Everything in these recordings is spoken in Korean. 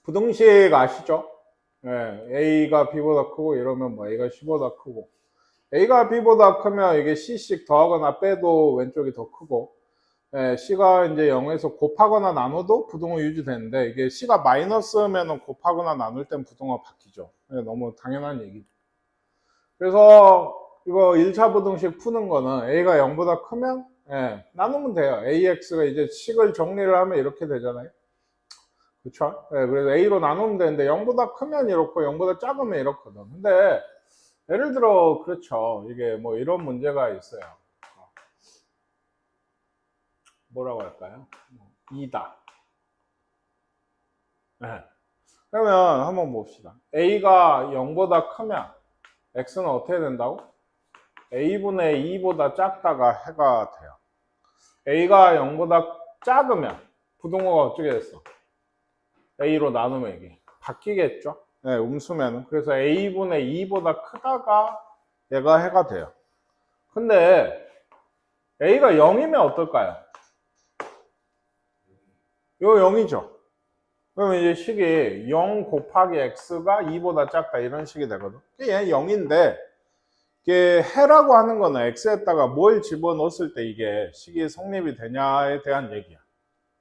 부등식 아시죠? 예, A가 B보다 크고 이러면 뭐 A가 C보다 크고 A가 B보다 크면 이게 C씩 더하거나 빼도 왼쪽이 더 크고 예, C가 이제 0에서 곱하거나 나눠도 부등호 유지되는데 이게 C가 마이너스면 곱하거나 나눌 땐 부등호가 바뀌죠. 예, 너무 당연한 얘기죠. 그래서 이거 1차 부등식 푸는 거는 A가 0보다 크면 예, 나누면 돼요. AX가 이제 식을 정리를 하면 이렇게 되잖아요. 그쵸? 네, 그래서 A로 나누면 되는데 0보다 크면 이렇고 0보다 작으면 이렇거든. 근데 예를 들어 그렇죠. 이게 뭐 이런 문제가 있어요. 뭐라고 할까요? 2다. 네. 그러면 한번 봅시다. A가 0보다 크면 X는 어떻게 된다고? A분의 2보다 작다가 해가 돼요. A가 0보다 작으면 부등호가 어떻게 됐어? A로 나누면 이게 바뀌겠죠? 네, 음수면은. 그래서 A분의 2보다 크다가 얘가 해가 돼요. 근데 A가 0이면 어떨까요? 이거 0이죠. 그러면 이제 식이 0 곱하기 X가 2보다 작다 이런 식이 되거든. 얘 0인데 이게 해라고 하는 거는 X에다가 뭘 집어넣었을 때 이게 식이 성립이 되냐에 대한 얘기야.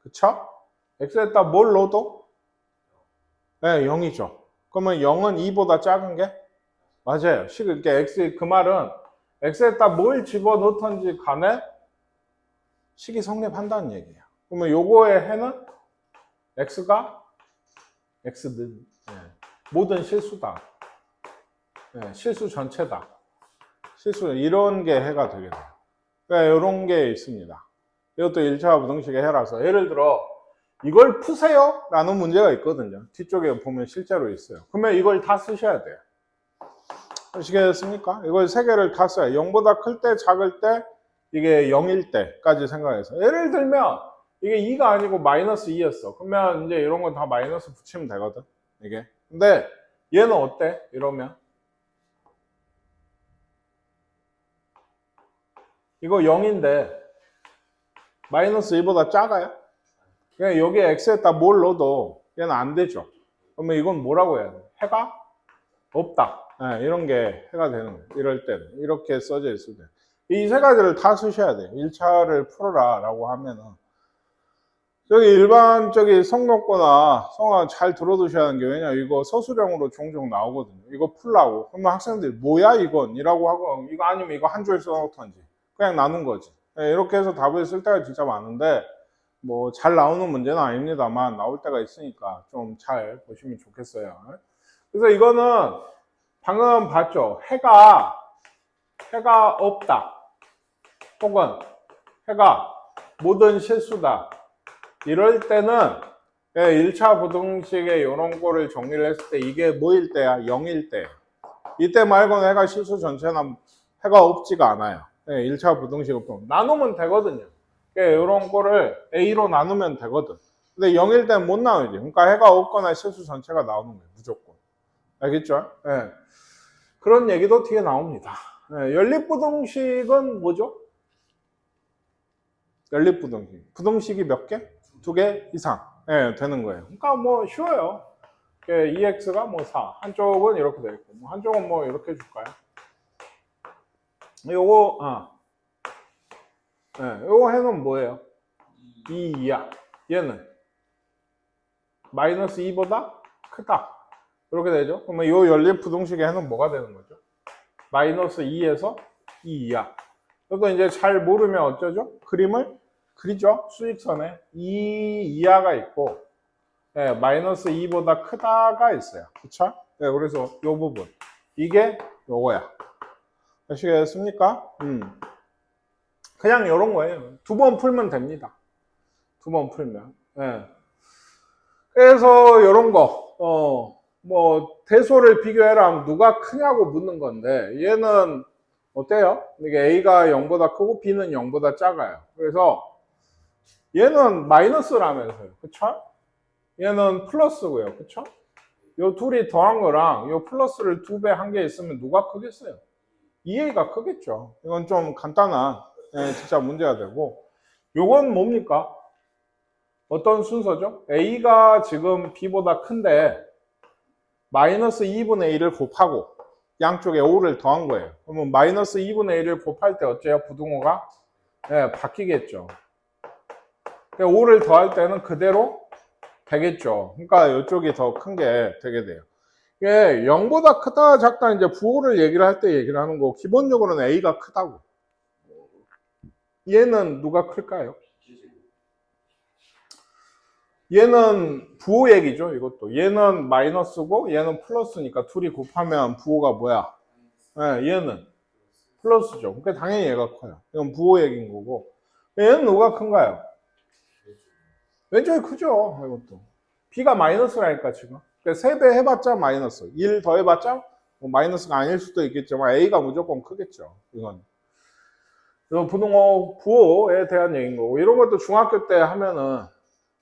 그쵸? X에다 뭘 넣어도? 네, 0이죠. 그러면 0은 2보다 작은 게? 맞아요. 그러니까 X, 그 말은 X에다 뭘 집어넣던지 간에 식이 성립한다는 얘기예요. 그러면 요거의 해는 X가 X는 모든 실수다. 실수 전체다. 실수 이런 게 해가 되게 돼요. 그러니까 이런 게 있습니다. 이것도 1차 부등식의 해라서 예를 들어 이걸 푸세요 라는 문제가 있거든요. 뒤쪽에 보면 실제로 있어요. 그러면 이걸 다 쓰셔야 돼요. 아시겠습니까? 이걸 세 개를 다 써요. 0보다 클 때, 작을 때, 이게 0일 때까지 생각해서. 예를 들면, 이게 2가 아니고 마이너스 2였어. 그러면 이제 이런 건 다 마이너스 붙이면 되거든. 이게. 근데 얘는 어때? 이러면. 이거 0인데, 마이너스 2보다 작아요? 그냥 여기에 x에다 뭘 넣어도 얘는 안 되죠. 그러면 이건 뭐라고 해야 돼? 해가 없다. 네, 이런 게 해가 되는 거예요. 이럴 때는. 이렇게 써져 있을 때. 이 세 가지를 다 쓰셔야 돼요. 1차를 풀어라 라고 하면은. 저기 일반적인 성경거나 성화 잘 들어두셔야 하는 게 왜냐 이거 서술형으로 종종 나오거든요. 이거 풀라고. 그러면 학생들이 뭐야 이건? 이라고 하고 이거 아니면 이거 한 줄 써놓던지. 그냥 나눈 거지. 네, 이렇게 해서 답을 쓸 때가 진짜 많은데 뭐 잘 나오는 문제는 아닙니다만 나올 때가 있으니까 좀 잘 보시면 좋겠어요. 그래서 이거는 방금 봤죠. 해가 없다. 혹은 해가 모든 실수다. 이럴 때는 1차 부등식의 이런 거를 정리를 했을 때 이게 뭐일 때야? 0일 때. 이때 말고는 해가 실수 전체는 해가 없지가 않아요. 1차 부등식을 보면 나누면 되거든요. 이런 거를 A로 나누면 되거든. 근데 0일 때는 못 나누지. 그러니까 해가 없거나 실수 전체가 나오는 거예요. 무조건. 알겠죠? 네. 그런 얘기도 뒤에 나옵니다. 네. 연립부등식은 뭐죠? 연립부등식. 부등식이 몇 개? 2개 이상 네, 되는 거예요. 그러니까 뭐 쉬워요. 2x가 뭐 4. 한쪽은 이렇게 되어 있고, 한쪽은 뭐 이렇게 줄까요? 요거, 네, 요거 해는 뭐예요? 2 이하. 얘는 마이너스 2보다 크다. 이렇게 되죠? 그러면 요 연립부등식의 해는 뭐가 되는 거죠? 마이너스 2에서 2 이하. 이것도 이제 잘 모르면 어쩌죠? 그림을 그리죠? 수직선에 2 이하가 있고, 네, 마이너스 2보다 크다가 있어요. 그쵸? 네, 그래서 요 부분. 이게 요거야. 아시겠습니까? 그냥 요런 거예요. 2번 풀면 됩니다. 2번 풀면. 네. 그래서 요런 거, 뭐, 대소를 비교해라 하면 누가 크냐고 묻는 건데, 얘는 어때요? 이게 A가 0보다 크고 B는 0보다 작아요. 그래서 얘는 마이너스라면서요. 그쵸? 얘는 플러스고요. 그쵸? 요 둘이 더한 거랑 요 플러스를 2배 한 개 있으면 누가 크겠어요? 2A가 크겠죠. 이건 좀 간단한 진짜 문제가 되고 요건 뭡니까? 어떤 순서죠? A가 지금 B보다 큰데 마이너스 2분의 1을 곱하고 양쪽에 5를 더한 거예요. 그러면 마이너스 2분의 1을 곱할 때 어째요? 부등호가 네, 바뀌겠죠. 5를 더할 때는 그대로 되겠죠. 그러니까 이쪽이 더 큰 게 되게 돼요. 이게 0보다 크다 작다 이제 부호를 얘기를 할 때 얘기를 하는 거고 기본적으로는 A가 크다고. 얘는 누가 클까요? 얘는 부호 얘기죠, 이것도. 얘는 마이너스고 얘는 플러스니까 둘이 곱하면 부호가 뭐야? 네, 얘는 플러스죠. 그러니까 당연히 얘가 커요. 이건 부호 얘기인 거고. 얘는 누가 큰가요? 왼쪽이 크죠, 이것도. B가 마이너스라니까 지금. 그러니까 3배 해봤자 마이너스. 1 더해봤자 뭐 마이너스가 아닐 수도 있겠지만 A가 무조건 크겠죠, 이건. 그래서 부등호, 부호에 대한 얘기인 거고. 이런 것도 중학교 때 하면은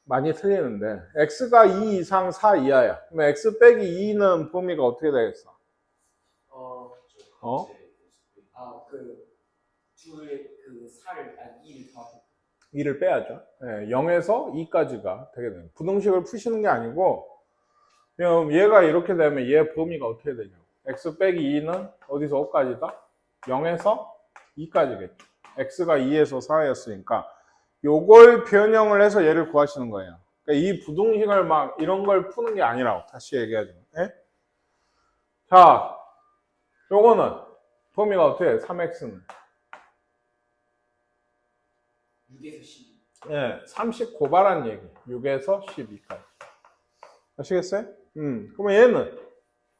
많이 틀리는데 x가 2 이상 4 이하야. 그럼 x 빼기 2는 범위가 어떻게 되겠어? 둘의 그 4를, 2를 더하고 2를 빼야죠. 네, 0에서 2까지가 되게 돼요. 부등식을 푸시는 게 아니고 그럼 얘가 이렇게 되면 얘 범위가 어떻게 되냐고. x 빼기 2는 어디서 5까지다? 0에서 2까지겠죠. x가 2에서 4였으니까 요걸 변형을 해서 얘를 구하시는 거예요. 그러니까 이 부등식을 막 이런 걸 푸는 게 아니라고 다시 얘기하죠. 네? 자, 요거는 범위가 어떻게 해? 3x는 6에서 12. 예, 30 고발한 얘기. 6에서 12까지. 아시겠어요? 그러면 얘는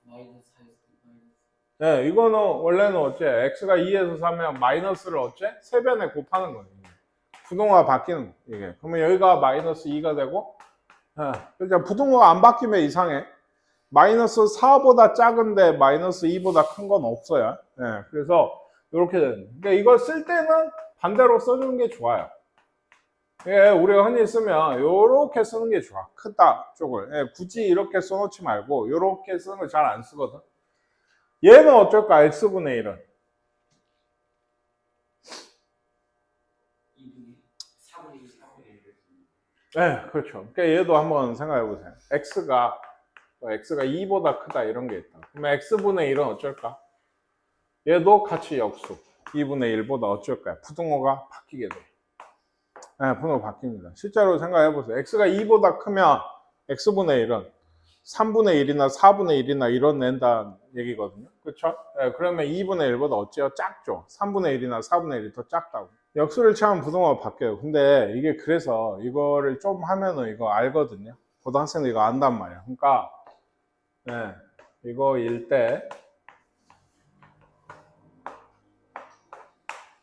마이너스 4에서 마이너스. 예, 이거는 원래는 어째? x가 2에서 3면 마이너스를 어째? 세변에 곱하는 거예요. 부등호가 바뀌는 거 이게. 그러면 여기가 마이너스 2가 되고, 그러니까 부등호가 안 바뀌면 이상해. 마이너스 4보다 작은데 마이너스 2보다 큰 건 없어요. 그래서 이렇게 되는. 그러니까 이걸 쓸 때는 반대로 써주는 게 좋아요. 우리가 흔히 쓰면 이렇게 쓰는 게 좋아. 크다 쪽을. 굳이 이렇게 써놓지 말고 이렇게 쓰는 거 잘 안 쓰거든. 얘는 어쩔까? x분의 1은. 4분의 1, 4분의 1. 네, 그렇죠. 그러니까 얘도 한번 생각해 보세요. x가 2보다 크다 이런 게 있다. 그러면 x분의 1은 어쩔까? 얘도 같이 역수. 2분의 1보다 어쩔까요? 부등호가 바뀌게 돼. 네, 부등호가 바뀝니다. 실제로 생각해 보세요. x가 2보다 크면 x분의 1은 3분의 1이나 4분의 1이나 이런 낸다는 얘기거든요. 그렇죠? 네, 그러면 2분의 1보다 어째요? 작죠. 3분의 1이나 4분의 1이 더 작다고. 역수를 취하면 부등호가 바뀌어요. 근데 이게 그래서 이거를 좀 하면은 이거 알거든요. 고등학생들 이거 안단 말이야. 그러니까 네, 이거일 때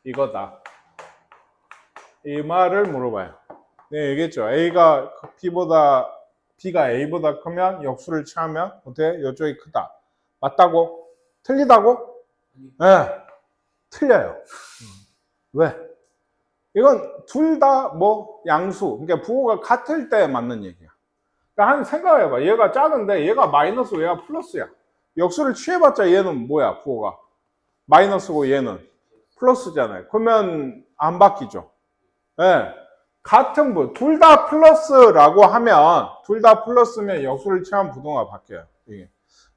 이거다. 이 말을 물어봐요. 네, 얘기했죠. B가 A보다 크면 역수를 취하면 어때? 이쪽이 크다. 맞다고? 틀리다고? 네, 틀려요. 왜? 이건 둘 다 뭐 양수, 그러니까 부호가 같을 때 맞는 얘기야. 그러니까 한 생각해봐. 얘가 작은데 얘가 마이너스 얘가 플러스야. 역수를 취해봤자 얘는 뭐야? 부호가 마이너스고 얘는 플러스잖아요. 그러면 안 바뀌죠. 네. 같은 부, 둘 다 플러스라고 하면 둘 다 플러스면 역수를 취하면 부등호가 바뀌어요. 이게.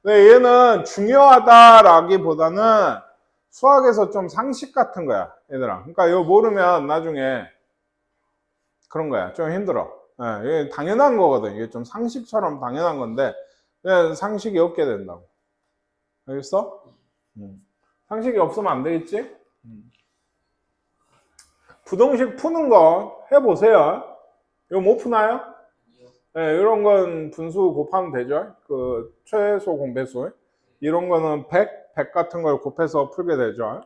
근데 얘는 중요하다라기보다는 수학에서 좀 상식 같은 거야, 얘들아. 그러니까 이거 모르면 나중에 그런 거야. 좀 힘들어. 이게 당연한 거거든. 이게 좀 상식처럼 당연한 건데 그냥 상식이 없게 된다고. 알겠어? 상식이 없으면 안 되겠지? 부등식 푸는 거 해보세요. 이거 못 푸나요? 네, 이런 건 분수 곱하면 되죠. 그 최소 공배수. 이런 거는 100 같은 걸 곱해서 풀게 되죠.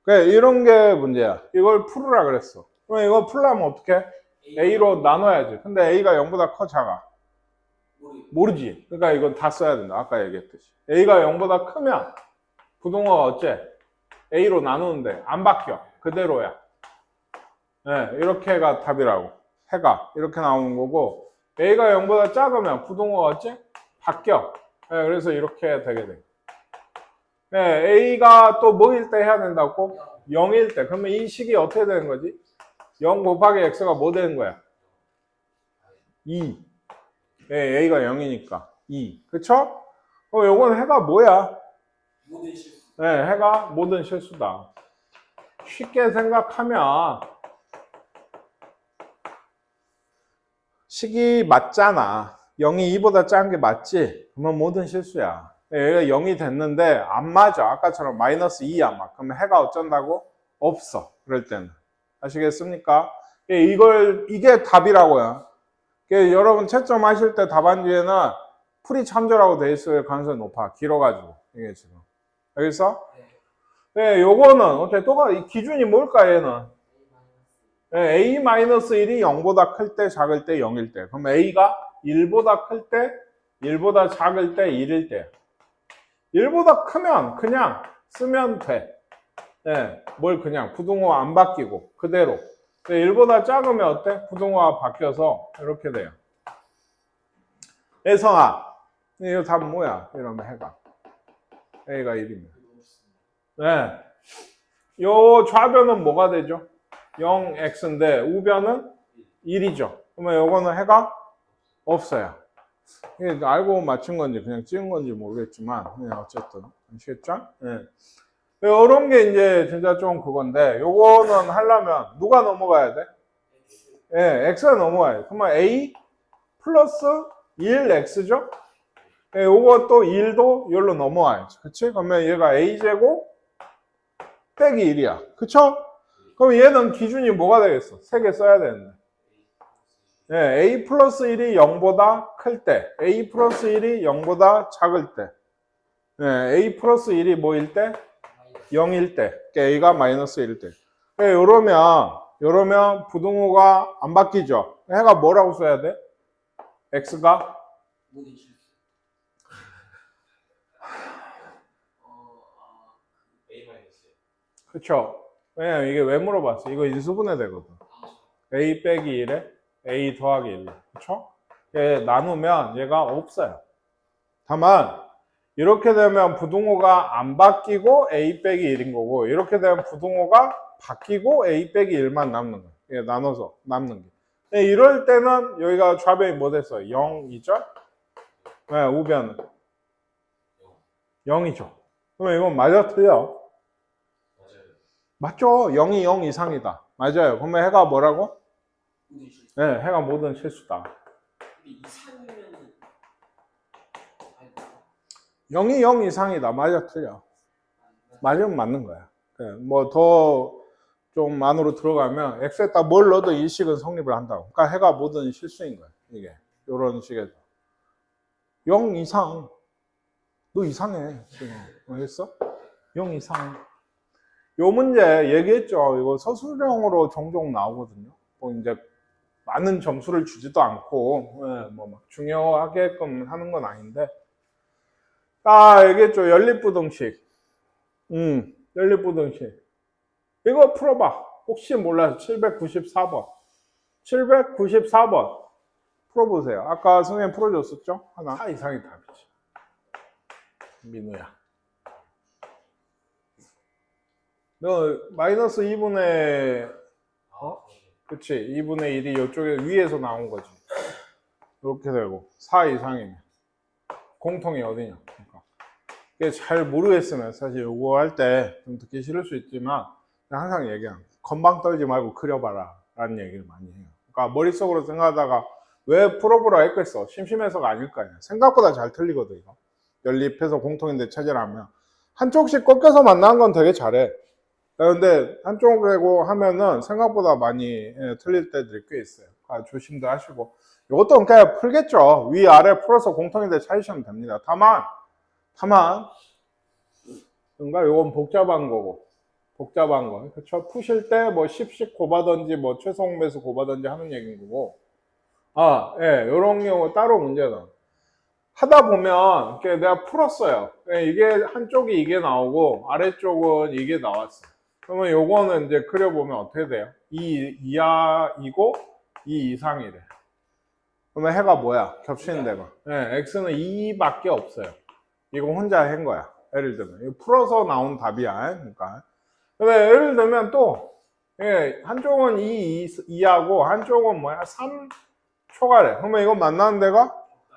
그래, 이런 게 문제야. 이걸 풀으라 그랬어. 그럼 이거 풀려면 어떻게? A로 나눠야지. 근데 A가 0보다 커, 작아? 모르지. 그러니까 이건 다 써야 된다. 아까 얘기했듯이. A가 0보다 크면 부등호가 어째? A로 나누는데 안 바뀌어. 그대로야. 네, 이렇게가 답이라고. 해가 이렇게 나오는 거고 A가 0보다 작으면 부등호가 어째? 바뀌어. 네, 그래서 이렇게 되게 돼. 네, A가 또 뭐일 때 해야 된다고? 0일 때. 그러면 이 식이 어떻게 되는 거지? 0 곱하기 X가 뭐 되는 거야? 2. A가 0이니까 2. 그쵸? 요건 해가 뭐야? 모든 실수. 해가 모든 실수다. 쉽게 생각하면 식이 맞잖아. 0이 2보다 작은 게 맞지? 그러면 모든 실수야. 얘가 0이 됐는데 안 맞아. 아까처럼 마이너스 2야 막. 그러면 해가 어쩐다고? 없어. 그럴 때는. 아시겠습니까? 이게 답이라고요. 여러분 채점하실 때 답안지에는 풀이 참조라고 돼 있을 가능성이 높아. 길어가지고. 이게 지금. 알겠어? 네. 요거는 어차피 이 기준이 뭘까 얘는? A-1이 0보다 클 때, 작을 때, 0일 때. 그럼 A가 1보다 클 때, 1보다 작을 때, 1일 때. 1보다 크면 그냥 쓰면 돼. 뭘 그냥 부등호 안 바뀌고 그대로. 1보다 작으면 어때? 부등호가 바뀌어서 이렇게 돼요. 애성아, 이거 답 뭐야? 이러면 해가. A가 1이면. 요 좌변은 뭐가 되죠? 0x인데 우변은 1이죠. 그러면 요거는 해가 없어요. 이게 알고 맞춘 건지 그냥 찍은 건지 모르겠지만 어쨌든 아시겠죠? 이런 게 이제 진짜 좀 그건데 요거는 하려면 누가 넘어가야 돼? x가 넘어가야 돼. 그러면 a 플러스 1x죠? 요거 또 1도 여기로 넘어와야지. 그치? 그러면 얘가 a제곱 빼기 1이야. 그쵸? 그럼 얘는 기준이 뭐가 되겠어? 3개 써야 되는데. a 플러스 1이 0보다 클 때, a 플러스 1이 0보다 작을 때, a 플러스 1이 뭐일 때? 0일 때, a가 마이너스 1일 때. 요러면 부등호가 안 바뀌죠? 해가 뭐라고 써야 돼? x가? 모든 실수. 그쵸? 왜냐면 이게 왜 물어봤어? 이거 인수분해 되거든. a 빼기 1에 a 더하기 1. 그쵸? 나누면 얘가 없어요. 다만 이렇게 되면 부등호가 안 바뀌고 a 빼기 1인 거고 이렇게 되면 부등호가 바뀌고 a 빼기 1만 남는 거예요. 나눠서 남는 게. 이럴 때는 여기가 좌변이 뭐 됐어요? 0이죠? 우변은 0이죠. 그러면 이건 맞아 틀려? 맞죠? 0이 0 이상이다. 맞아요. 그러면 해가 뭐라고? 모든 실수. 해가 모든 실수다. 근데 이상이면은 0이 0 이상이다. 맞아 틀려. 맞으면 맞는 거야. 뭐 더 좀 안으로 들어가면 x에다 뭘 넣어도 이 식은 성립을 한다고. 그러니까 해가 모든 실수인 거야. 이게 이런 식에서 0 이상. 너 이상해. 지금. 알겠어? 0 이상. 요 문제 얘기했죠. 이거 서술형으로 종종 나오거든요. 뭐 이제 많은 점수를 주지도 않고 뭐 막 중요하게끔 하는 건 아닌데. 얘기했죠. 연립부등식. 연립부등식. 이거 풀어봐. 혹시 몰라서 794번. 794번. 풀어보세요. 아까 선생님 풀어줬었죠? 하나. 4 이상이 답이지. 민우야. 너 마이너스 2분의 그치 2분의 1이 이쪽에 위에서 나온 거지. 이렇게 되고 4 이상이면 공통이 어디냐. 그러니까 이게 잘 모르겠으면 사실 요거 할 때 좀 듣기 싫을 수 있지만 항상 얘기하는 건방 떨지 말고 그려봐라 라는 얘기를 많이 해요. 그러니까 머릿속으로 생각하다가 왜 풀어보라 했겠어. 심심해서가 아닐 거 아니야. 생각보다 잘 틀리거든. 이거 연립해서 공통인데 찾으라면 한쪽씩 꺾여서 만나는 건 되게 잘해. 근데 한쪽으로 하면은 생각보다 많이 틀릴 때들이 꽤 있어요. 조심도 하시고. 이것도 그냥 풀겠죠. 위아래 풀어서 공통인데 찾으시면 됩니다. 다만 그러니까 이건 복잡한 거고. 복잡한 거. 그쵸? 푸실 때 뭐 10씩 곱하던지 뭐 최소 배수 곱하던지 하는 얘기인 거고. 이런 경우 따로 문제는 하다 보면 내가 풀었어요. 이게 한쪽이 이게 나오고 아래쪽은 이게 나왔어. 그러면 요거는 이제 그려보면 어떻게 돼요? 2 이하이고 2 이상이래. 그러면 해가 뭐야? 겹치는 데가. x는 2밖에 없어요. 이거 혼자 한 거야. 예를 들면. 이거 풀어서 나온 답이야. 그러니까. 근데 예를 들면 또, 한쪽은 2 이하고 한쪽은 뭐야? 3 초가래. 그러면 이건 만나는 데가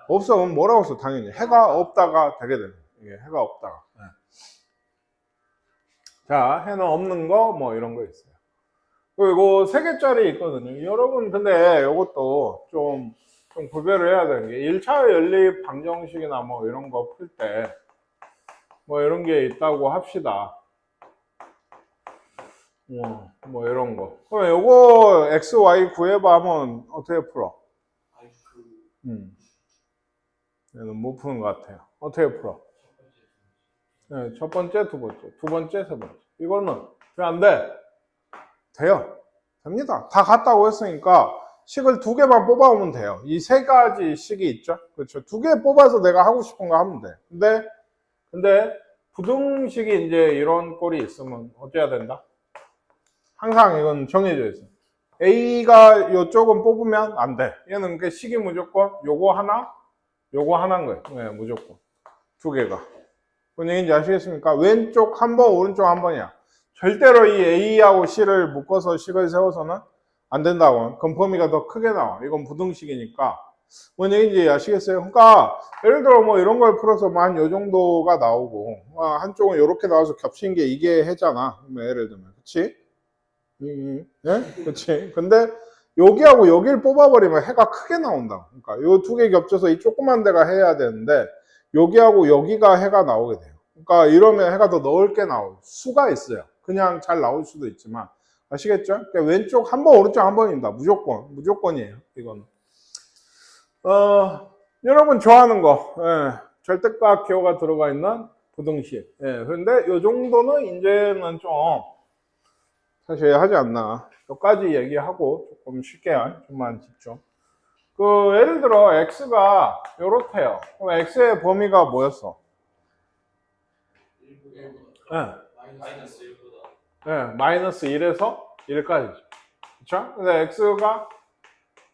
없어. 그럼 뭐라고 써? 당연히 해가 없다가 되게 되는 거예요. 이게 해가 없다가. 네. 자, 해는 없는 거 뭐 이런 거 있어요. 그리고 3개짜리 있거든요. 여러분 근데 이것도 좀 구별을 해야 되는 게 1차 연립 방정식이나 뭐 이런 거 풀 때 뭐 이런 게 있다고 합시다. 뭐 이런 거. 그럼 요거 x, y 구해봐 하면 어떻게 풀어? 아니 얘는 못 푸는 것 같아요. 어떻게 풀어? 네, 첫 번째, 두 번째, 세 번째. 이거는 왜 안 돼? 돼요. 됩니다. 다 같다고 했으니까 식을 2개만 뽑아오면 돼요. 이 3가지 식이 있죠. 그렇죠. 2개 뽑아서 내가 하고 싶은 거 하면 돼. 근데 부등식이 이제 이런 꼴이 있으면 어째야 된다? 항상 이건 정해져 있어요. A가 이쪽은 뽑으면 안 돼. 얘는 그 식이 무조건 요거 하나인 거예요. 네, 무조건. 2개가. 뭔 얘기인지 아시겠습니까? 왼쪽 한 번, 오른쪽 한 번이야. 절대로 이 A하고 C를 묶어서 식을 세워서는 안 된다고. 그럼 범위가 더 크게 나와. 이건 부등식이니까. 뭔 얘기인지 아시겠어요? 그러니까 예를 들어 뭐 이런 걸 풀어서 뭐 한 요 정도가 나오고 한쪽은 이렇게 나와서 겹친 게 이게 해잖아. 예를 들면. 그치? 네? 그치? 근데 여기하고 여기를 뽑아버리면 해가 크게 나온다. 그러니까 요 2개 겹쳐서 이 조그만 데가 해야 되는데 여기하고 여기가 해가 나오게 돼요. 그러니까 이러면 해가 더 넓게 나올 수가 있어요. 그냥 잘 나올 수도 있지만 아시겠죠? 그러니까 왼쪽 한 번, 오른쪽 한 번입니다. 무조건이에요. 이건. 여러분 좋아하는 거, 절대값 기호가 들어가 있는 부등식. 그런데 이 정도는 이제는 좀 사실 하지 않나. 여기까지 얘기하고 조금 쉽게 좀만 집중. 예를 들어 x가 요렇대요. 그럼 x의 범위가 뭐였어? 마이너스 1보다 마이너스 1에서 1까지죠. 그쵸? 근데 x가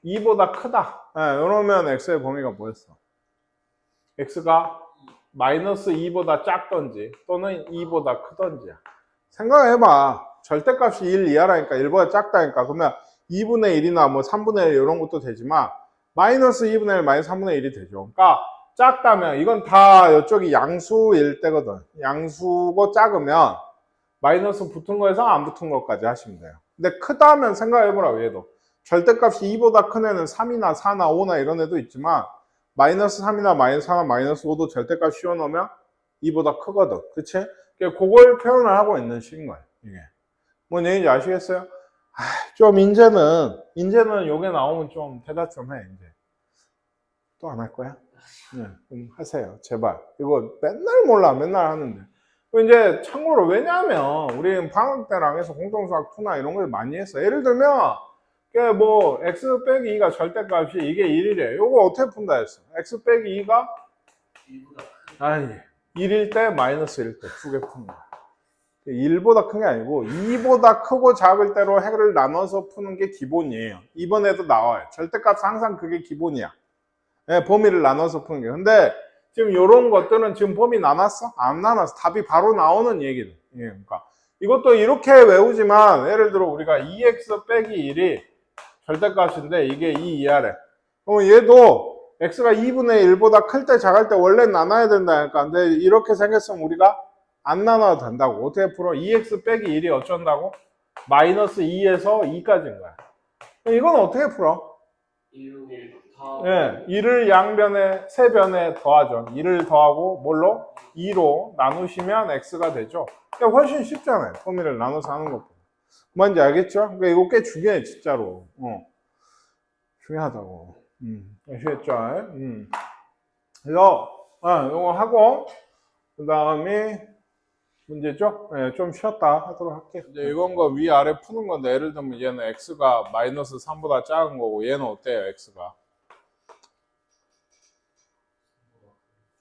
2보다 크다. 이러면 x의 범위가 뭐였어? x가 마이너스 2보다 작던지 또는 2보다 크던지야. 생각해봐. 절대값이 1 이하라니까 1보다 작다니까. 그러면 2분의 1이나 뭐 3분의 1 이런 것도 되지만 마이너스 2분의 1, 마이너스 3분의 1이 되죠. 그러니까 작다면 이건 다 이쪽이 양수일 때거든. 양수고 작으면 마이너스 붙은 거에서 안 붙은 것까지 하시면 돼요. 근데 크다면 생각해보라고 얘도. 절대값이 2보다 큰 애는 3이나 4나 5나 이런 애도 있지만 마이너스 3이나 마이너스 4나 마이너스 5도 절대값 씌워넣으면 2보다 크거든. 그치? 그걸 표현을 하고 있는 식인 거예요. 이게. 뭔 얘기인지 아시겠어요? 좀 이제는 요게 나오면 좀 대답 좀 해, 이제. 또 안 할 거야? 네, 좀 하세요. 제발. 이거 맨날 몰라. 맨날 하는데. 이제 참고로 왜냐하면 우리는 방학 때랑 해서 공통수학 2나 이런 걸 많이 했어. 예를 들면 뭐 x 빼기 2가 절대값이 이게 1이래. 요거 어떻게 푼다 했어? x 빼기 2가 1일 때 마이너스 1일 때 2개 푸는 거야. 1보다 큰 게 아니고 2보다 크고 작을 때로 해를 나눠서 푸는 게 기본이에요. 이번에도 나와요. 절대값 항상 그게 기본이야. 범위를 나눠서 푸는 게. 근데 지금 이런 것들은 지금 범위 나눴어? 안 나눴어. 답이 바로 나오는 얘기들. 그러니까 이것도 이렇게 외우지만 예를 들어 우리가 2x 빼기 1이 절대값인데 이게 2 이하래. 그럼 얘도 x가 2분의 1보다 클 때 작을 때 원래 나눠야 된다니까. 근데 이렇게 생겼으면 우리가 안 나눠도 된다고. 어떻게 풀어? 2x 빼기 1이 어쩐다고? 마이너스 2에서 2까지인 거야. 이건 어떻게 풀어? 1을 양변에, 세변에 더하죠. 1을 더하고 뭘로? 2로 나누시면 x가 되죠. 그러니까 훨씬 쉽잖아요. 범위를 나눠서 하는 것보다. 뭔지 알겠죠? 그러니까 이거 꽤 중요해, 진짜로. 중요하다고. 아시겠죠? 그래서, 이거 하고, 그 다음에, 문제죠? 좀 쉬었다 하도록 할게요. 이제 이건 거 위아래 푸는 건데, 예를 들면 얘는 x가 마이너스 3보다 작은 거고, 얘는 어때요, x가?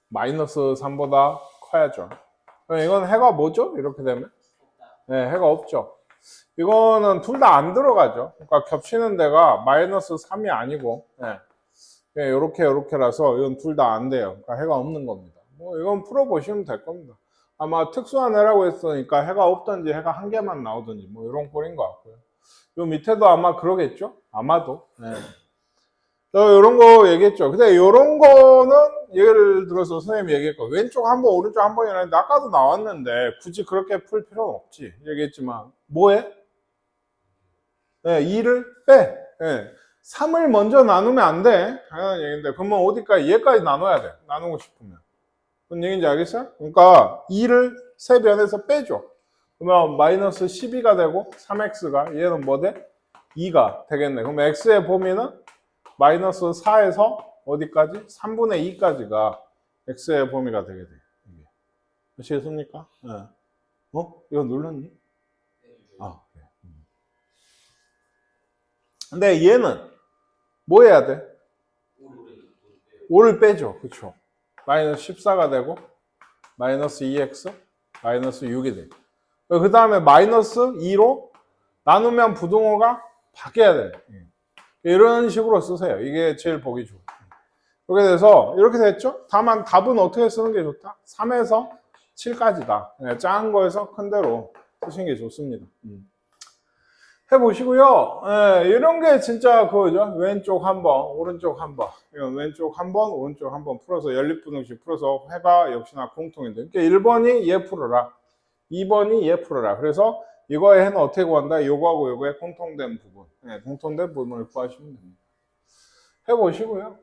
마이너스 3보다 커야죠. 그럼 이건 해가 뭐죠? 이렇게 되면? 해가 없죠. 이거는 둘 다 안 들어가죠. 그러니까 겹치는 데가 마이너스 3이 아니고, 요렇게라서 이건 둘 다 안 돼요. 그러니까 해가 없는 겁니다. 뭐 이건 풀어보시면 될 겁니다. 아마 특수한 해라고 했으니까 해가 없든지 해가 한 개만 나오든지 뭐 이런 꼴인 것 같고요. 요 밑에도 아마 그러겠죠? 아마도. 이런 거 얘기했죠. 근데 이런 거는 예를 들어서 선생님이 얘기했고 왼쪽 한 번, 오른쪽 한 번이라는데 아까도 나왔는데 굳이 그렇게 풀 필요는 없지. 얘기했지만 뭐해? 네, 2를 빼. 네, 3을 먼저 나누면 안 돼. 당연한 얘기인데 그러면 어디까지? 얘까지 나눠야 돼. 나누고 싶으면. 무슨 얘기인지 알겠어요? 그러니까 2를 세 변에서 빼줘. 그러면 마이너스 12가 되고 3x가 얘는 뭐 돼? 2가 되겠네. 그럼 x의 범위는 마이너스 4에서 어디까지? 3분의 2까지가 x의 범위가 되게 돼. 아시겠습니까? 네. 이거 눌렀니? 아, 그래. 근데 얘는 뭐 해야 돼? 5를 빼죠. 그쵸? 마이너스 14가 되고 마이너스 2x 마이너스 6이 돼. 그 다음에 마이너스 2로 나누면 부등호가 바뀌어야 돼. 이런 식으로 쓰세요. 이게 제일 보기 좋아요. 그렇게 돼서 이렇게 됐죠? 다만 답은 어떻게 쓰는 게 좋다? 3에서 7까지다. 작은 거에서 큰 대로 쓰시는 게 좋습니다. 해보시고요. 이런 게 진짜 그거죠. 왼쪽 한 번, 오른쪽 한 번. 왼쪽 한 번, 오른쪽 한 번 풀어서 연립분홍식 풀어서 해가 역시나 공통인데. 그러니까 1번이 얘 풀어라. 2번이 얘 풀어라. 그래서 이거의 해는 어떻게 구한다? 요거하고 요거의 공통된 부분. 공통된 부분을 구하시면 됩니다. 해보시고요.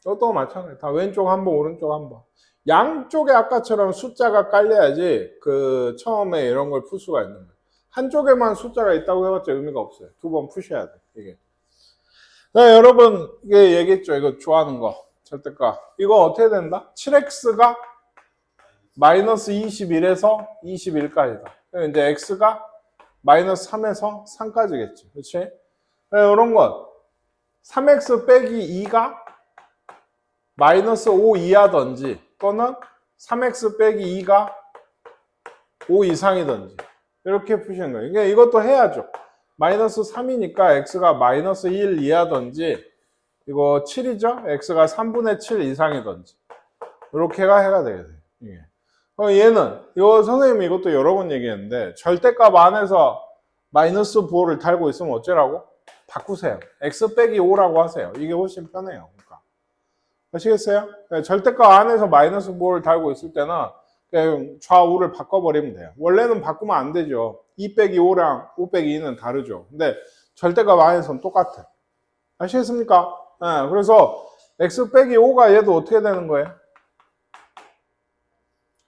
이것도 마찬가지. 다 왼쪽 한 번, 오른쪽 한 번. 양쪽에 아까처럼 숫자가 깔려야지 그 처음에 이런 걸 풀 수가 있는 거예요. 한쪽에만 숫자가 있다고 해봤자 의미가 없어요. 두 번 푸셔야 돼, 이게. 네, 여러분, 이게 얘기했죠. 이거 좋아하는 거. 절대값. 이거 어떻게 된다? 7x가 마이너스 21에서 21까지다. 이제 x가 마이너스 3에서 3까지겠지. 그렇지? 네, 이런 것. 3x 빼기 2가 마이너스 5 이하든지 또는 3x 빼기 2가 5 이상이든지 이렇게 푸시는 거예요. 그러니까 이것도 해야죠. 마이너스 3이니까 x가 마이너스 1 이하든지 이거 7이죠? x가 3분의 7 이상이든지 이렇게가 해가 되게 돼요. 이게. 얘는 이거 선생님이 이것도 여러 번 얘기했는데 절대값 안에서 마이너스 부호를 달고 있으면 어쩌라고? 바꾸세요. x 빼기 5라고 하세요. 이게 훨씬 편해요. 그러니까. 아시겠어요? 절대값 안에서 마이너스 부호를 달고 있을 때는 그냥 좌우를 바꿔버리면 돼요. 원래는 바꾸면 안 되죠. 2 빼기 5랑 5 빼기 2는 다르죠. 근데 절대값 안에서는 똑같아. 아시겠습니까? 네, 그래서 x 빼기 5가 얘도 어떻게 되는 거예요?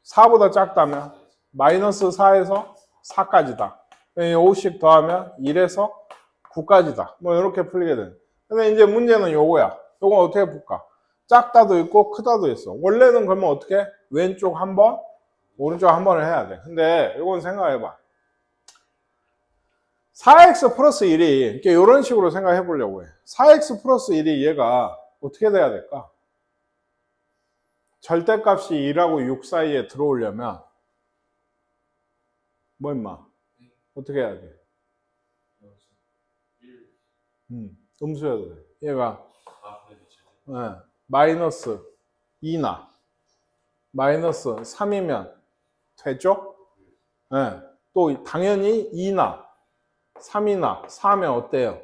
4보다 작다면 마이너스 4에서 4까지다. 5씩 더하면 1에서 9까지다. 뭐 이렇게 풀리게 되는. 근데 이제 문제는 요거야. 요건 어떻게 풀까? 작다도 있고 크다도 있어. 원래는 그러면 어떻게? 왼쪽 한 번, 오른쪽 한 번을 해야 돼. 근데 이건 생각해봐. 4x 플러스 1이 이렇게 이런 식으로 생각해 보려고 해. 4x 플러스 1이 얘가 어떻게 돼야 될까? 절대값이 2하고 6 사이에 들어오려면 뭐 임마? 어떻게 해야 돼? 음수여도 돼. 얘가 마이너스 2나 마이너스 3이면 되죠? 네. 또 당연히 2나 3이나 4면 어때요?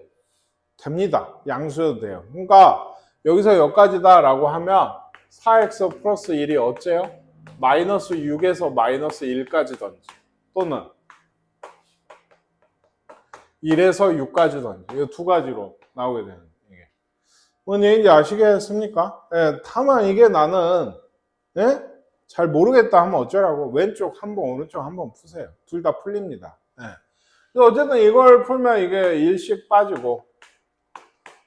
됩니다. 양수여도 돼요. 그러니까 여기서 여기까지다 라고 하면 4x 플러스 1이 어째요? 마이너스 6에서 마이너스 1까지든지 또는 1에서 6까지든지 이 두 가지로 나오게 되는 이게. 뭔 얘기인지 아시겠습니까? 예, 다만 이게 나는 예? 잘 모르겠다 하면 어쩌라고 왼쪽 한 번 오른쪽 한 번 푸세요. 둘 다 풀립니다. 예. 어쨌든 이걸 풀면 이게 1씩 빠지고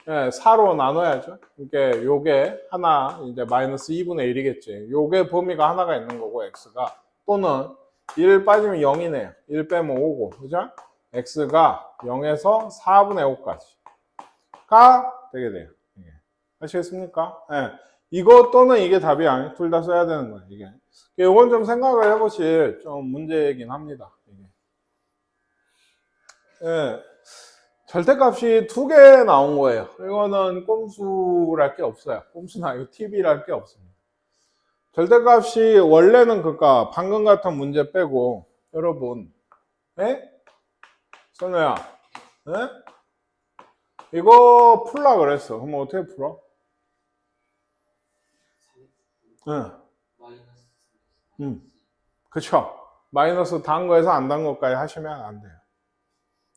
예, 4로 나눠야죠. 이게 요게 하나 이제 마이너스 2분의 1이겠지. 요게 범위가 하나가 있는 거고 x가 또는 1 빠지면 0이네요. 1 빼면 5고 그죠? x가 0에서 4분의 5까지가 되게 돼요. 이게. 아시겠습니까? 예. 이거 또는 이게 답이 아니에요. 둘 다 써야 되는 거예요. 이게. 이건 좀 생각을 해보실 좀 문제이긴 합니다. 이게. 예. 절대값이 2개 나온 거예요. 이거는 꼼수랄 게 없어요. 꼼수나 아니고 팁이랄 게 없습니다. 절대값이 원래는 그니까 방금 같은 문제 빼고 여러분 예? 선우야 예? 이거 풀라 그랬어. 그럼 어떻게 풀어? 응. 마이너스 그쵸. 마이너스 단 거에서 안 단 것까지 하시면 안 돼요.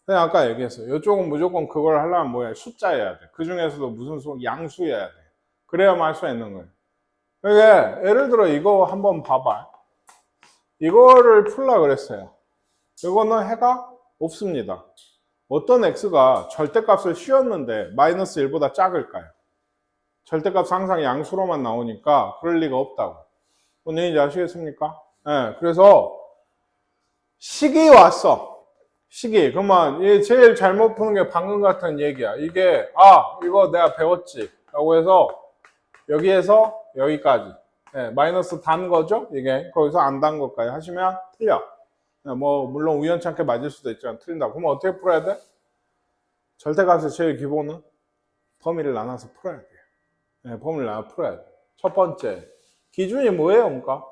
그냥 아까 얘기했어요. 이쪽은 무조건 그걸 하려면 뭐야? 숫자여야 돼. 그 중에서도 무슨 수? 양수여야 돼. 그래야만 할 수 있는 거예요. 이게 예를 들어 이거 한번 봐봐. 이거를 풀라 그랬어요. 이거는 해가 없습니다. 어떤 x가 절대값을 씌웠는데 마이너스 1보다 작을까요? 절대값 항상 양수로만 나오니까 그럴 리가 없다고. 뭔 얘기인지 아시겠습니까? 네, 그래서 식이 왔어. 식이. 그러면 이 제일 잘못 푸는 게 방금 같은 얘기야. 이게 이거 내가 배웠지 라고 해서 여기에서 여기까지 마이너스 단 거죠? 이게 거기서 안 단 것까지 하시면 틀려. 뭐 물론 우연찮게 맞을 수도 있지만 틀린다고. 그러면 어떻게 풀어야 돼? 절대값의 제일 기본은 범위를 나눠서 풀어야 돼요. 범위를 나눠서 풀어야 돼. 첫 번째 기준이 뭐예요? 그러니까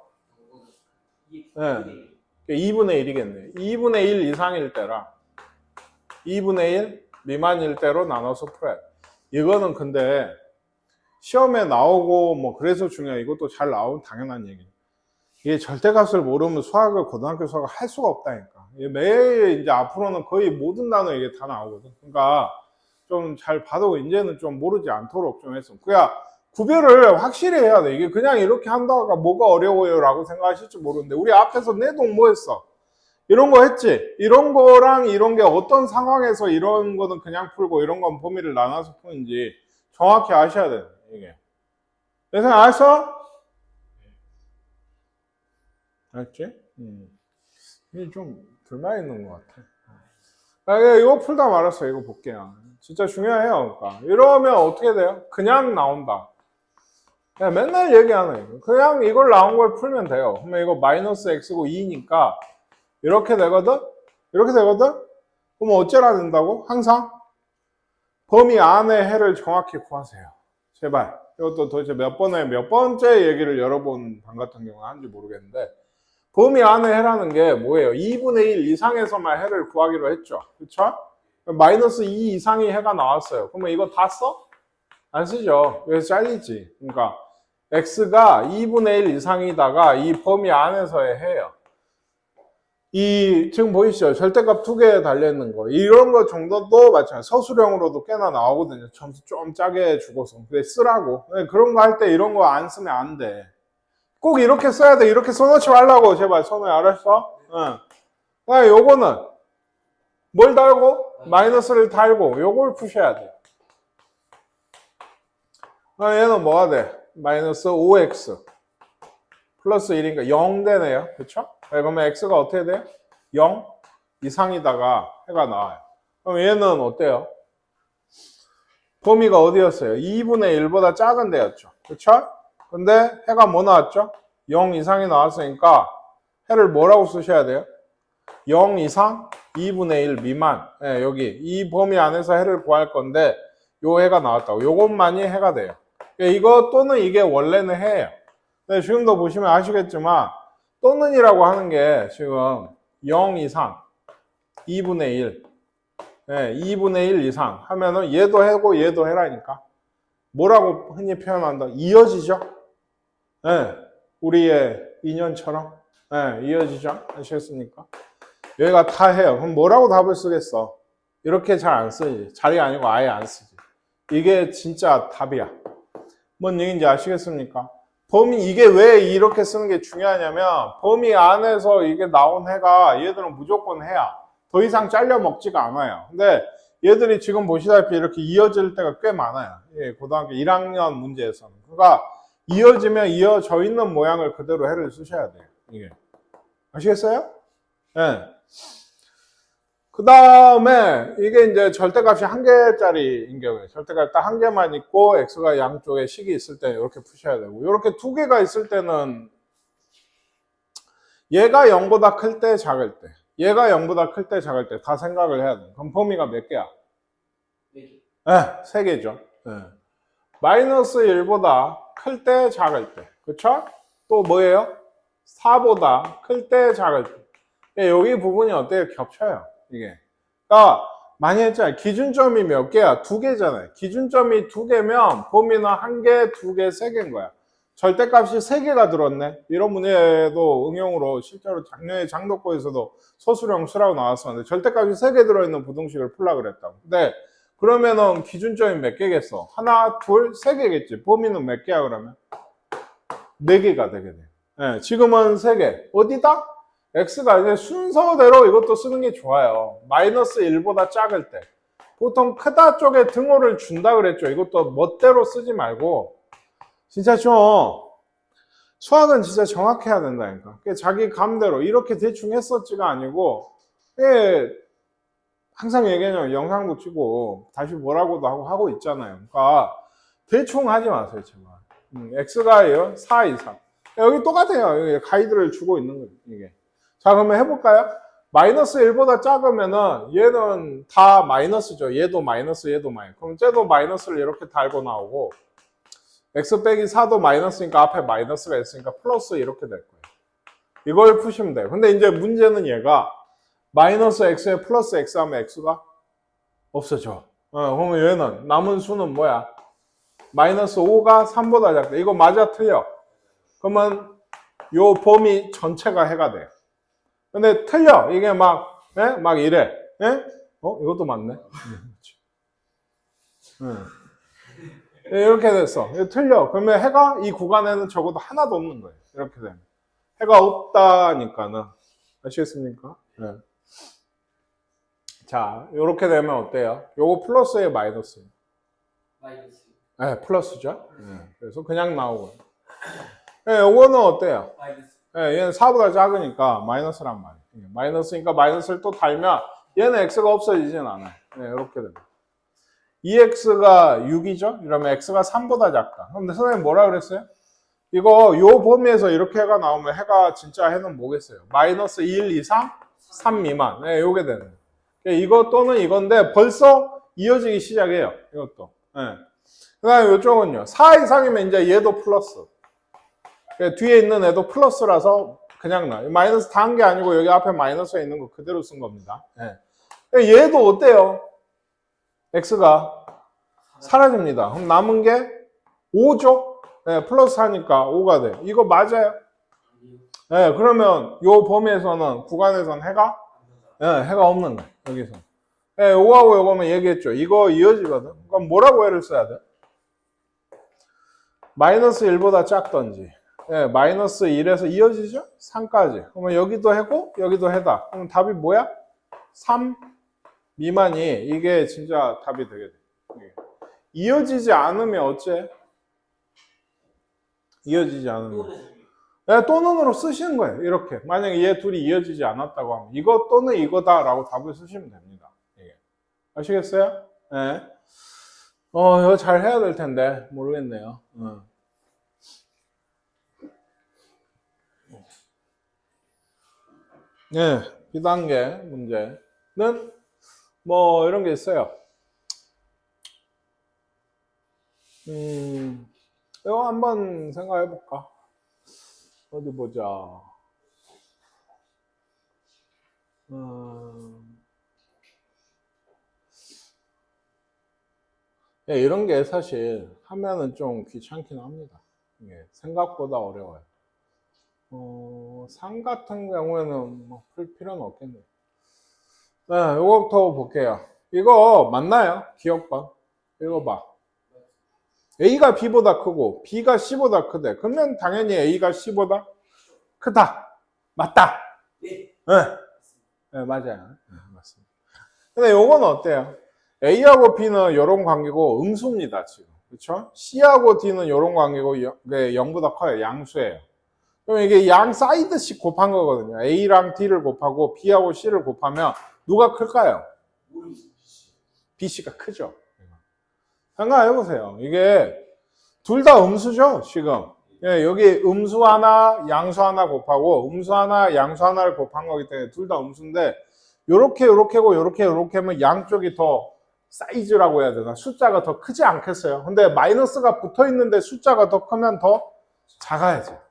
2분의 1이겠네. 2분의 1 이상일 때라 2분의 1 미만일 때로 나눠서 풀어야 돼. 이거는 근데 시험에 나오고 뭐 그래서 중요해. 이것도 잘 나오면 당연한 얘기. 이게 절대값을 모르면 수학을 고등학교 수학을 할 수가 없다니까. 매일 이제 앞으로는 거의 모든 단어 이게 다 나오거든. 그러니까 좀 잘 봐도 이제는 좀 모르지 않도록 좀 했으면. 그냥 구별을 확실히 해야 돼. 이게 그냥 이렇게 한다가 뭐가 어려워요 라고 생각하실지 모르는데 우리 앞에서 내동 뭐 했어? 이런 거 했지? 이런 거랑 이런 게 어떤 상황에서 이런 거는 그냥 풀고 이런 건 범위를 나눠서 푸는지 정확히 아셔야 돼. 이게. 그래서 알았어? 알았지? 이게 좀 불만 있는 것 같아. 이거 풀다 말았어. 이거 볼게요. 진짜 중요해요. 그러니까. 이러면 어떻게 돼요? 그냥 나온다. 그냥 맨날 얘기하는 거. 그냥 이걸 나온 걸 풀면 돼요. 그러면 이거 마이너스 x고 2니까 이렇게 되거든? 이렇게 되거든? 그럼 어째라 된다고? 항상 범위 안에 해를 정확히 구하세요. 제발. 이것도 도대체 몇 번째 얘기를 여러 번 반 같은 경우는 하는지 모르겠는데 범위 안에 해라는 게 뭐예요? 2분의 1 이상에서만 해를 구하기로 했죠. 그쵸? 마이너스 2 이상이 해가 나왔어요. 그러면 이거 다 써? 안 쓰죠. 여기서 잘리지. 그러니까 x가 2분의 1 이상이다가 이 범위 안에서의 해예요. 지금 보이시죠? 절대값 2개 달려있는 거. 이런 거 정도도 마찬가지. 서술형으로도 꽤나 나오거든요. 점수 좀 짜게 주고서. 근데 쓰라고. 그런 거 할 때 이런 거 안 쓰면 안 돼. 꼭 이렇게 써야 돼. 이렇게 써놓지 말라고. 제발 손을 알았어? 응. 요거는 뭘 달고? 마이너스를 달고 요걸 푸셔야 돼. 얘는 뭐가 돼? 마이너스 5x 플러스 1이니까 0 되네요. 그쵸? 그러면 x가 어떻게 돼요? 0 이상이다가 해가 나와요. 그럼 얘는 어때요? 범위가 어디였어요? 2분의 1보다 작은 데였죠. 그쵸? 근데 해가 뭐 나왔죠? 0 이상이 나왔으니까 해를 뭐라고 쓰셔야 돼요? 0 이상 2분의 1 미만. 여기 이 범위 안에서 해를 구할 건데 요 해가 나왔다고. 요것만이 해가 돼요. 이거 또는 이게 원래는 해예요. 근데 지금도 보시면 아시겠지만 또는이라고 하는 게 지금 0 이상 2분의 1 2분의 1 이상 하면은 얘도 해고 얘도 해라니까. 뭐라고 흔히 표현한다? 이어지죠? 우리의 인연처럼 이어지죠? 아시겠습니까? 여기가 다 해요. 그럼 뭐라고 답을 쓰겠어? 이렇게 잘 안 쓰지. 잘이 아니고 아예 안 쓰지. 이게 진짜 답이야. 뭔 얘기인지 아시겠습니까? 범위, 이게 왜 이렇게 쓰는 게 중요하냐면 범위 안에서 이게 나온 해가 얘들은 무조건 해야 더 이상 잘려 먹지가 않아요. 근데 얘들이 지금 보시다시피 이렇게 이어질 때가 꽤 많아요. 고등학교 1학년 문제에서는. 그러니까 이어지면 이어져 있는 모양을 그대로 해를 쓰셔야 돼요. 이게. 아시겠어요? 그 다음에 이게 이제 절대값이 1개짜리인 경우에 절대값이 딱 1개만 있고 x가 양쪽에 식이 있을 때 이렇게 푸셔야 되고 이렇게 2개가 있을 때는 얘가 0보다 클 때 작을 때 얘가 0보다 클 때 작을 때 다 생각을 해야 돼. 그럼 범위가 몇 개야? 4개. 3개죠. 마이너스 1보다 클 때 작을 때 그쵸? 또 뭐예요? 4보다 클 때 작을 때 여기 부분이 어때요? 겹쳐요. 이게. 그러니까 많이 했잖아요. 기준점이 몇 개야? 2개잖아요. 기준점이 2개면 범위는 1개, 2개, 3개인 거야. 절대값이 3개가 들었네. 이런 문제도 응용으로 실제로 작년에 장독고에서도 소수령 수라고 나왔었는데 절대값이 3개 들어있는 부등식을 풀라 그랬다고. 근데 그러면은 기준점이 몇 개겠어? 하나, 둘, 3개겠지. 범위는 몇 개야 그러면? 4개가 되게 돼. 네, 지금은 3개. 어디다? x가 이제 순서대로 이것도 쓰는 게 좋아요. 마이너스 1보다 작을 때. 보통 크다 쪽에 등호를 준다 그랬죠. 이것도 멋대로 쓰지 말고. 진짜 좀, 수학은 진짜 정확해야 된다니까. 자기 감대로 이렇게 대충 했었지가 아니고, 항상 얘기하면 영상도 찍고, 다시 뭐라고도 하고 있잖아요. 그러니까, 대충 하지 마세요, 제발. x가 4 이상. 여기 똑같아요. 여기 가이드를 주고 있는 거예요, 이게. 자, 그러면 해볼까요? 마이너스 1보다 작으면은 얘는 다 마이너스죠. 얘도 마이너스, 얘도 마이너스. 그럼 쟤도 마이너스를 이렇게 달고 나오고 x 빼기 4도 마이너스니까 앞에 마이너스가 있으니까 플러스 이렇게 될 거예요. 이걸 푸시면 돼요. 근데 이제 문제는 얘가 마이너스 x에 플러스 x 하면 x가 없어져. 그러면 얘는 남은 수는 뭐야? 마이너스 5가 3보다 작다. 이거 맞아 틀려? 그러면 요 범위 전체가 해가 돼요. 근데 틀려. 이게 막 이래. 이것도 맞네. 이렇게 됐어. 이거 틀려. 그러면 해가 이 구간에는 적어도 하나도 없는 거예요. 이렇게 되면. 해가 없다니까는. 아시겠습니까? 네. 자, 이렇게 되면 어때요? 요거 플러스에 마이너스. 마이너스. 네, 플러스죠. 그래서 그냥 나오고. 네, 요거는 어때요? 마이너스. 네, 얘는 4보다 작으니까 마이너스란 말이에요. 마이너스니까 마이너스를 또 달면 얘는 x가 없어지진 않아요. 네, 이렇게 됩니다. 2x가 6이죠? 이러면 x가 3보다 작다. 그럼 선생님 뭐라 그랬어요? 이거 요 범위에서 이렇게 해가 나오면 해가 진짜 해는 뭐겠어요? 마이너스 1 이상 3 미만. 네, 요게 되는 거예요. 이거 또는 이건데 벌써 이어지기 시작해요. 이것도. 네. 그 다음에 이쪽은요. 4 이상이면 이제 얘도 플러스. 뒤에 있는 애도 플러스라서 그냥 나. 마이너스 다 한 게 아니고 여기 앞에 마이너스가 있는 거 그대로 쓴 겁니다. 네. 얘도 어때요? x가 사라집니다. 그럼 남은 게 5죠? 네, 플러스 하니까 5가 돼요. 이거 맞아요? 네, 그러면 요 범위에서는 구간에서는 해가? 네, 해가 없는 거예요. 여기서. 네, 요거하고 요거면 얘기했죠. 이거 이어지거든. 그럼 뭐라고 해를 써야 돼? 마이너스 1보다 작던지. 네, 마이너스 1에서 이어지죠? 3까지. 그러면 여기도 해고 여기도 해다. 그럼 답이 뭐야? 3 미만이 이게 진짜 답이 되게 돼. 이어지지 않으면 어째? 이어지지 않으면. 네, 또는으로 쓰시는 거예요. 이렇게. 만약에 얘 둘이 이어지지 않았다고 하면 이거 또는 이거다라고 답을 쓰시면 됩니다. 이게. 아시겠어요? 네. 이거 잘 해야 될 텐데 모르겠네요. 네, B단계 문제는 뭐 이런 게 있어요. 이거 한번 생각해 볼까? 어디 보자. 예, 이런 게 사실 하면은 좀 귀찮긴 합니다. 이게 생각보다 어려워요. 상 같은 경우에는 뭐 풀 필요는 없겠네요. 네, 요거부터 볼게요. 이거 맞나요? 기억봐. 이거 봐. A가 B보다 크고 B가 C보다 크대. 그러면 당연히 A가 C보다 크다. 맞다. 네. 네, 맞아요. 네, 맞습니다. 근데 요건 어때요? A하고 B는 이런 관계고 음수입니다, 지금. 그렇죠? C하고 D는 이런 관계고 0보다 커요. 양수예요. 그럼 이게 양 사이드씩 곱한 거거든요. A랑 D를 곱하고 B하고 C를 곱하면 누가 클까요? BC가 크죠. 생각해보세요. 이게 둘 다 음수죠, 지금. 예, 여기 음수 하나, 양수 하나 곱하고 음수 하나, 양수 하나를 곱한 거기 때문에 둘 다 음수인데 요렇게고 요렇게 하면 양쪽이 더 사이즈라고 해야 되나? 숫자가 더 크지 않겠어요? 근데 마이너스가 붙어 있는데 숫자가 더 크면 더 작아야죠.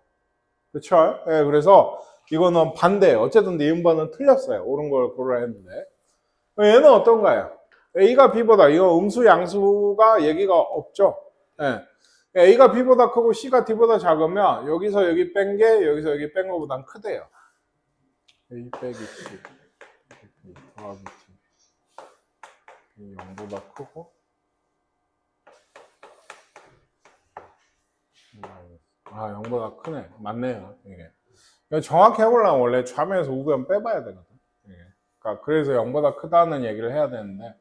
그렇죠? 예, 그래서 이거는 반대예요. 어쨌든 니은번은 틀렸어요. 옳은 걸 고르라 했는데. 얘는 어떤가요? A가 B보다 이거 음수 양수가 얘기가 없죠. 예. A가 B보다 크고 C가 D보다 작으면 여기서 여기 뺀 게 여기서 여기 뺀 거보단 크대요. A 빼기 C B 더하기 D 0보다 크고 아 0보다 크네. 맞네요. 이게 정확히 해보려면 원래 좌면에서 우변 빼봐야 되거든. 그러니까 그래서 0보다 크다는 얘기를 해야 되는데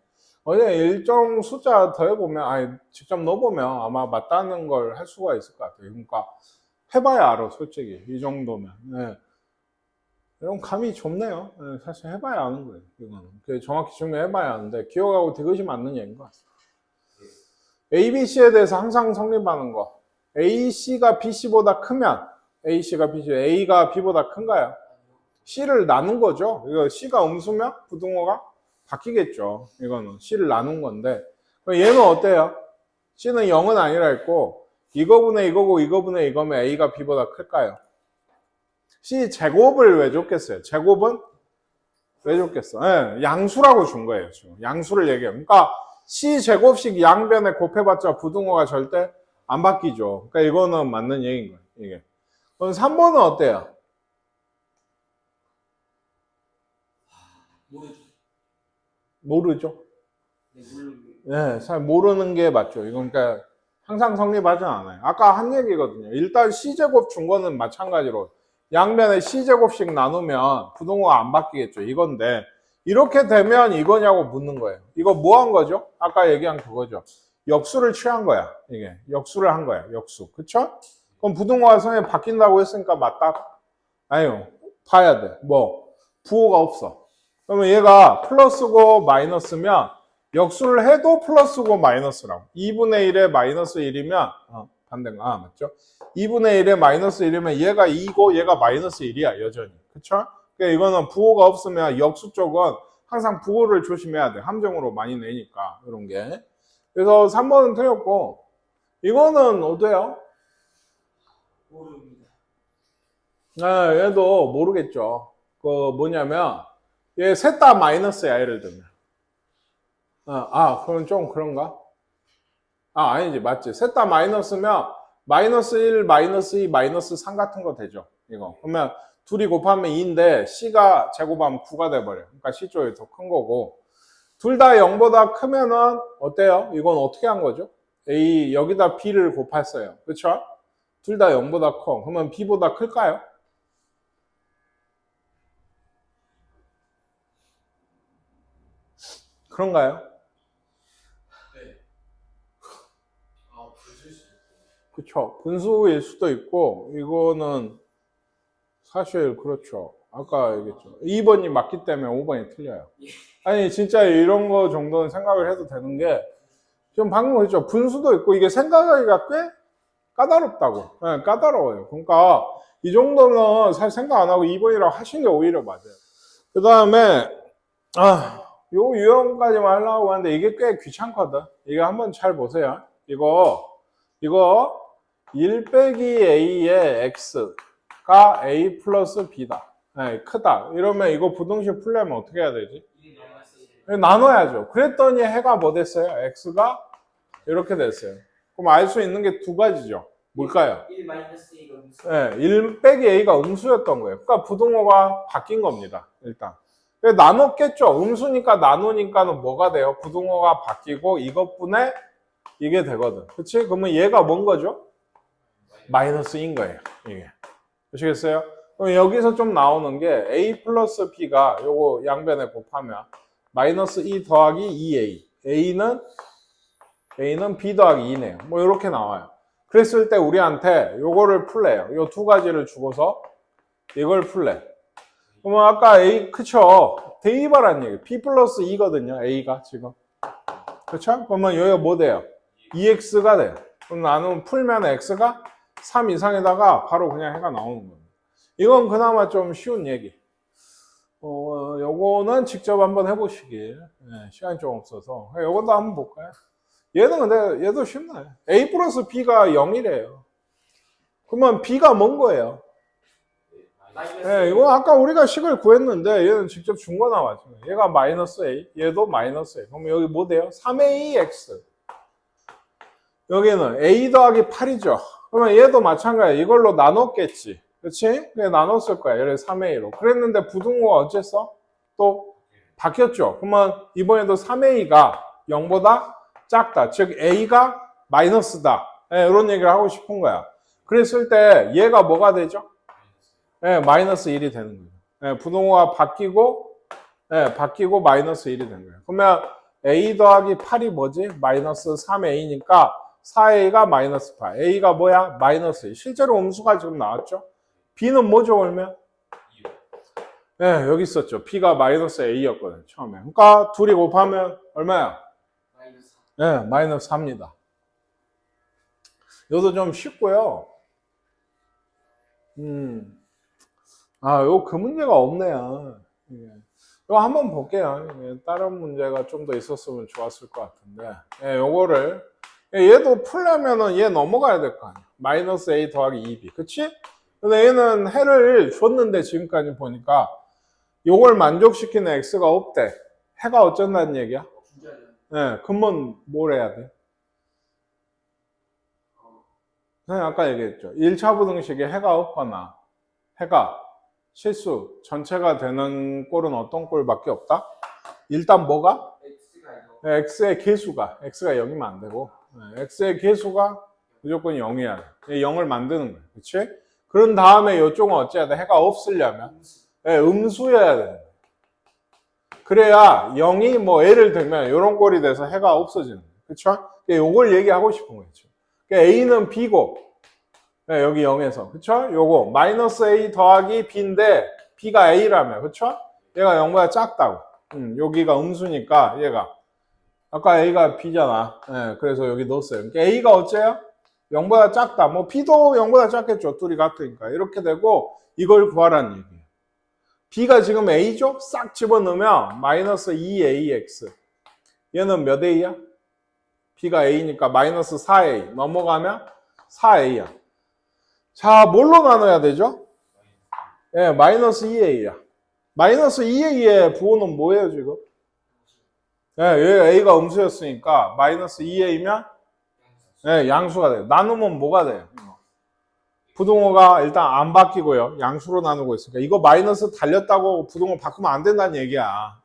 어제 일정 숫자 더해보면 아니 직접 넣어보면 아마 맞다는 걸 할 수가 있을 것 같아요. 그러니까 해봐야 알아 솔직히 이 정도면. 네. 이런 감이 좁네요. 네, 사실 해봐야 아는 거예요. 이거는 정확히 증명해봐야 아는데 기억하고 디귿이 맞는 얘기인 것 같아요. A, B, C에 대해서 항상 성립하는 거. A, C가 B, C보다 크면 A, C가 B, C, A가 B보다 큰가요? C를 나눈 거죠. 이거 C가 음수면 부등호가 바뀌겠죠. 이거는 C를 나눈 건데 얘는 어때요? C는 0은 아니라 했고 이거분의 이거고 이거분의 이거면 A가 B보다 클까요? C 제곱을 왜 줬겠어요? 제곱은 왜 줬겠어? 네, 양수라고 준 거예요. 지금 양수를 얘기해요. 그러니까 C 제곱씩 양변에 곱해봤자 부등호가 절대 안 바뀌죠. 그러니까 이거는 맞는 얘기인 거예요. 이게. 그럼 3번은 어때요? 모르죠. 네, 잘 모르는 게 맞죠. 이건 그러니까 항상 성립하지 않아요. 아까 한 얘기거든요. 일단 C제곱 준 거는 마찬가지로 양변에 C제곱씩 나누면 부등호가 안 바뀌겠죠. 이건데 이렇게 되면 이거냐고 묻는 거예요. 이거 뭐 한 거죠? 아까 얘기한 그거죠. 역수를 취한 거야. 이게 역수를 한 거야. 역수. 그쵸? 그럼 부등호가 성에 바뀐다고 했으니까 맞다? 아니요. 봐야 돼. 뭐 부호가 없어. 그러면 얘가 플러스고 마이너스면 역수를 해도 플러스고 마이너스라고. 2분의 1에 마이너스 1이면 반대인가? 아, 맞죠? 2분의 1에 마이너스 1이면 얘가 2고 얘가 마이너스 1이야 여전히. 그쵸? 그러니까 이거는 부호가 없으면 역수 쪽은 항상 부호를 조심해야 돼. 함정으로 많이 내니까 이런 게. 그래서 3번은 틀렸고 이거는 어때요? 모릅니다. 네, 얘도 모르겠죠. 그 뭐냐면 얘 셋 다 마이너스야 예를 들면. 그럼 좀 그런가? 아니지 맞지. 셋 다 마이너스면 마이너스 1, 마이너스 2, 마이너스 3 같은 거 되죠. 이거. 그러면 둘이 곱하면 2인데 C가 제곱하면 9가 돼버려. 그러니까 C 쪽이 더 큰 거고. 둘 다 0보다 크면은 어때요? 이건 어떻게 한 거죠? A 여기다 B를 곱했어요. 그렇죠? 둘 다 0보다 커. 그러면 B보다 클까요? 그런가요? 네. 분수일 수도 있고. 그렇죠. 분수일 수도 있고 이거는 사실 그렇죠. 아까 얘기했죠. 2번이 맞기 때문에 5번이 틀려요. 아니 진짜 이런 거 정도는 생각을 해도 되는 게 지금 방금 그랬죠. 분수도 있고 이게 생각하기가 꽤 까다롭다고. 네, 까다로워요. 그러니까 이 정도는 사실 생각 안 하고 2번이라고 하시는 게 오히려 맞아요. 그 다음에 요 유형까지만 하려고 하는데 이게 꽤 귀찮거든. 이거 한번 잘 보세요. 이거 1 빼기 A의 X가 A 플러스 B다. 네, 크다. 이러면 이거 부등식 풀려면 어떻게 해야 되지? 나눠야죠. 그랬더니 해가 뭐 됐어요? X가 이렇게 됐어요. 그럼 알 수 있는 게 두 가지죠. 뭘까요? 1-A가 음수. 네, 1 빼기 A가 음수였던 거예요. 그러니까 부등호가 바뀐 겁니다. 일단. 나눴겠죠. 음수니까 나누니까는 뭐가 돼요? 부등호가 바뀌고 이것분에 이게 되거든. 그치? 그러면 얘가 뭔 거죠? 마이너스인 거예요. 이게. 아시겠어요? 그럼 여기서 좀 나오는 게 A 플러스 B가 요거 양변에 곱하면 마이너스 2 더하기 2A. A는 B 더하기 2네요. 뭐 이렇게 나와요. 그랬을 때 우리한테 요거를 풀래요. 요 두 가지를 주고서 이걸 풀래. 그러면 아까 A, 그쵸? 대입하라는 얘기. B 플러스 2거든요. A가 지금. 그쵸? 그러면 여기가 뭐 돼요? 2X가 돼요. 그럼 나는 풀면 X가 3 이상에다가 바로 그냥 해가 나오는 거예요. 이건 그나마 좀 쉬운 얘기. 요거는 직접 한번 해보시길. 네, 시간이 좀 없어서. 요것도 한번 볼까요? 얘는 근데, 얘도 쉽네. A 플러스 B가 0이래요. 그러면 B가 뭔 거예요? 예, 이거 아까 우리가 식을 구했는데 얘는 직접 준 거 나왔죠. 얘가 마이너스 A, 얘도 마이너스 A. 그럼 여기 뭐 돼요? 3AX. 여기는 A 더하기 8이죠. 그러면 얘도 마찬가지야. 이걸로 나눴겠지. 그렇지? 그냥 나눴을 거야. 얘를 3A로. 그랬는데 부등호가 어쨌어? 또 바뀌었죠. 그러면 이번에도 3A가 0보다 작다. 즉 A가 마이너스다. 예, 이런 얘기를 하고 싶은 거야. 그랬을 때 얘가 뭐가 되죠? 예, 마이너스 1이 되는 거예요. 예, 부등호가 바뀌고 마이너스 1이 되는 거예요. 그러면 A 더하기 8이 뭐지? 마이너스 3A니까 4A가 마이너스 8. A가 뭐야? 마이너스 2. 실제로 음수가 지금 나왔죠? B는 뭐죠, 그러면? 예, 여기 있었죠. B가 마이너스 A였거든요, 처음에. 그러니까 둘이 곱하면 얼마야? 예, 마이너스 4입니다. 이것도 좀 쉽고요. 그 문제가 없네요. 이거 한번 볼게요. 다른 문제가 좀 더 있었으면 좋았을 것 같은데. 요거를, 얘도 풀려면은 얘 넘어가야 될 거 아니야. 마이너스 A 더하기 2B. 그치? 근데 얘는 해를 줬는데 지금까지 보니까 요걸 만족시키는 X가 없대. 해가 어쩐다는 얘기야? 그러면 뭘 해야 돼? 아까 얘기했죠. 1차 부등식에 해가 없거나 해가 실수 전체가 되는 꼴은 어떤 꼴밖에 없다? 일단 뭐가? x의 개수가 x가 0이면 안 되고 x의 개수가 무조건 0이야 돼. 0을 만드는 거야. 그치? 그런 다음에 이쪽은 어찌해야 돼? 해가 없으려면 음수여야 돼. 그래야 0이 뭐 예를 들면 이런 꼴이 돼서 해가 없어지는 거야. 그쵸? 요걸 얘기하고 싶은 거죠. A는 B고 여기 0에서 그쵸? 요거 마이너스 A 더하기 B인데 B가 A라며 그쵸? 얘가 0보다 작다고. 여기가 음수니까 얘가 아까 A가 B잖아. 그래서 여기 넣었어요. 그러니까 A가 어째요? 0보다 작다. 뭐 B도 0보다 작겠죠. 둘이 같으니까. 이렇게 되고 이걸 구하라는 얘기예요. B가 지금 A죠? 싹 집어넣으면 마이너스 2AX. 얘는 몇 A야? B가 A니까 마이너스 4A. 넘어가면 4A야. 자, 뭘로 나눠야 되죠? 마이너스 2A야. 마이너스 2A의 부호는 뭐예요, 지금? 얘 A가 음수였으니까 마이너스 2A면 양수가 돼요. 나누면 뭐가 돼요? 부등호가 일단 안 바뀌고요. 양수로 나누고 있으니까. 이거 마이너스 달렸다고 부등호 바꾸면 안 된다는 얘기야.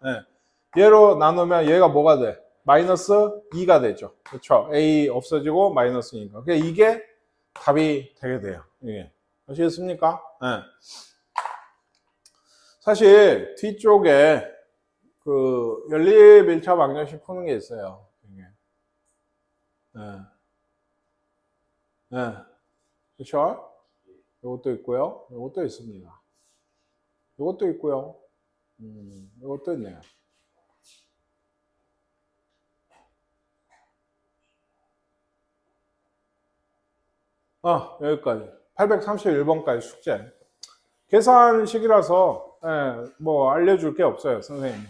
얘로 나누면 얘가 뭐가 돼? 마이너스 2가 되죠. 그렇죠? A 없어지고 마이너스니까. 이게 답이 되게 돼요. 이게. 아시겠습니까? 사실 뒤쪽에 그 연립 1차 방정식 푸는 게 있어요. 그렇죠? 이것도 있고요. 이것도 있습니다. 이것도 있고요. 이것도 있네요. 여기까지. 831번까지 숙제. 계산식이라서 뭐 알려줄 게 없어요, 선생님이.